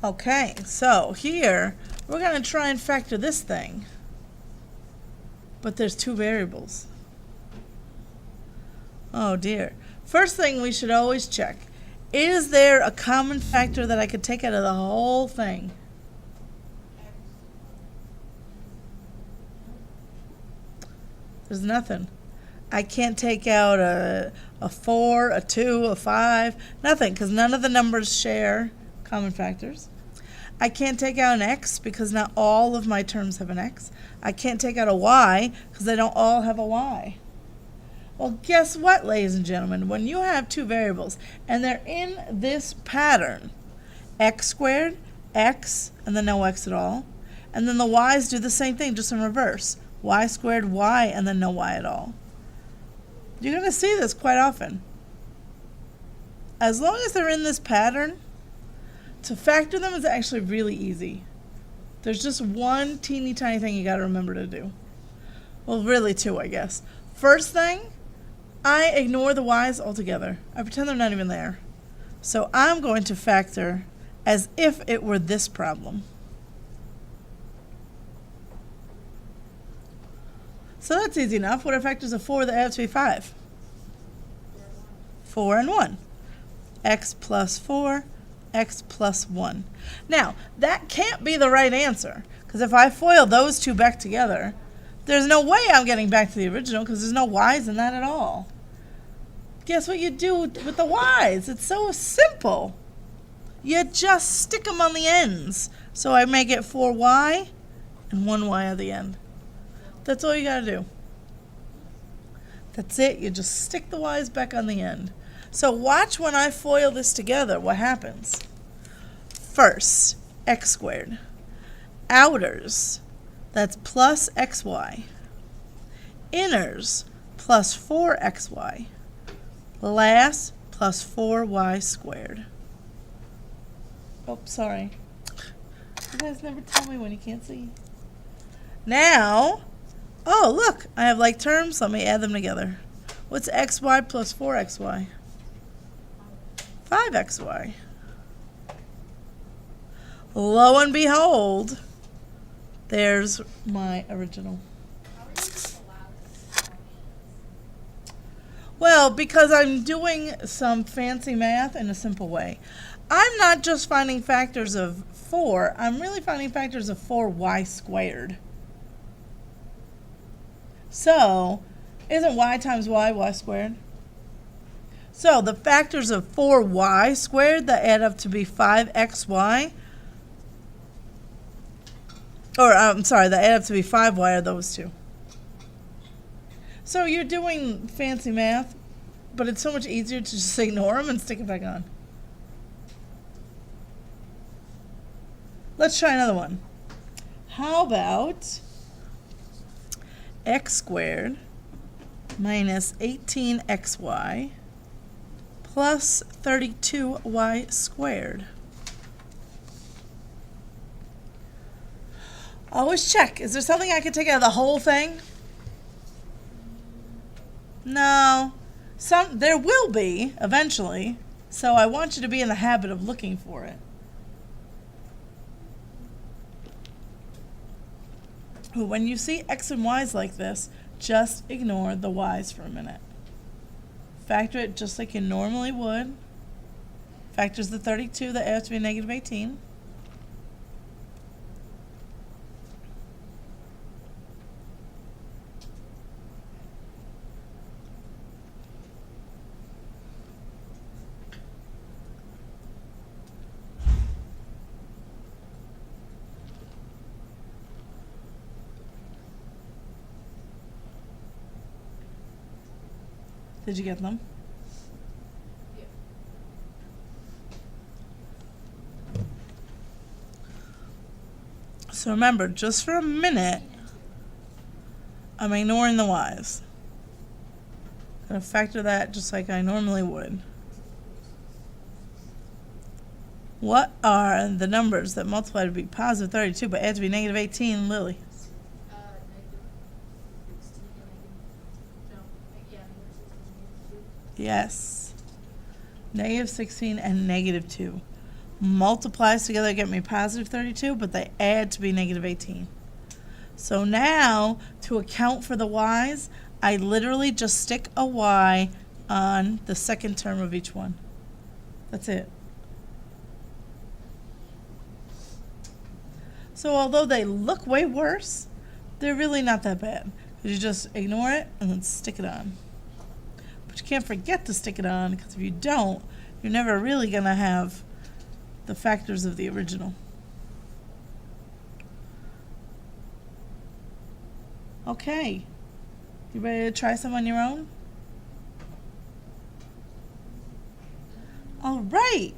Okay, so here we're going to try and factor this thing. But there's two variables. Oh dear. First thing we should always check. Is there a common factor that I could take out of the whole thing? There's nothing. I can't take out a 4, a 2, a 5, nothing, because none of the numbers share common factors. I can't take out an x because not all of my terms have an x. I can't take out a y because they don't all have a y. Well, guess what, ladies and gentlemen? When you have two variables and they're in this pattern, x squared, x, and then no x at all, and then the y's do the same thing, just in reverse. Y squared, y, and then no y at all. You're going to see this quite often. As long as they're in this pattern, to factor them is actually really easy. There's just one teeny tiny thing you got to remember to do. Well, really two, I guess. First thing, I ignore the y's altogether. I pretend they're not even there. So I'm going to factor as if it were this problem. So that's easy enough. What are factors of 4 that add up to be 5? 4 and 1. X plus 4, x plus 1. Now, that can't be the right answer, because if I FOIL those two back together, there's no way I'm getting back to the original, because there's no y's in that at all. Guess what you do with the y's? It's so simple. You just stick them on the ends. So I make it 4y and 1y at the end. That's all you got to do. That's it. You just stick the y's back on the end. So watch when I FOIL this together, what happens. First, x squared. Outers, that's plus xy. Inners, plus 4xy. Last, plus 4y squared. Oh, sorry. You guys never tell me when you can't see. Now, oh, look, I have like terms. Let me add them together. What's xy plus 4xy? 5xy. Lo and behold, there's my original. Well, because I'm doing some fancy math in a simple way. I'm not just finding factors of 4, I'm really finding factors of 4y squared. So, isn't y times y squared? So, the factors of 4y squared that add up to be 5xy, or I'm sorry, that add up to be 5y are those two. So you're doing fancy math, but it's so much easier to just ignore them and stick it back on. Let's try another one. How about x squared minus 18xy plus 32y squared? Always check. Is there something I can take out of the whole thing? No. There will be, eventually, so I want you to be in the habit of looking for it. When you see x and y's like this, just ignore the y's for a minute. Factor it just like you normally would. Factors the 32 that adds to be negative 18. Did you get them? Yeah. So remember, just for a minute, I'm ignoring the y's. I'm going to factor that just like I normally would. What are the numbers that multiply to be positive 32 but add to be negative 18, Lily? Yes. Negative 16 and negative 2. multiplies together to get me positive 32, but they add to be negative 18. So now, to account for the y's, I literally just stick a y on the second term of each one. That's it. So although they look way worse, they're really not that bad. You just ignore it and then stick it on. But you can't forget to stick it on, because if you don't, you're never really going to have the factors of the original. Okay. You ready to try some on your own? All right.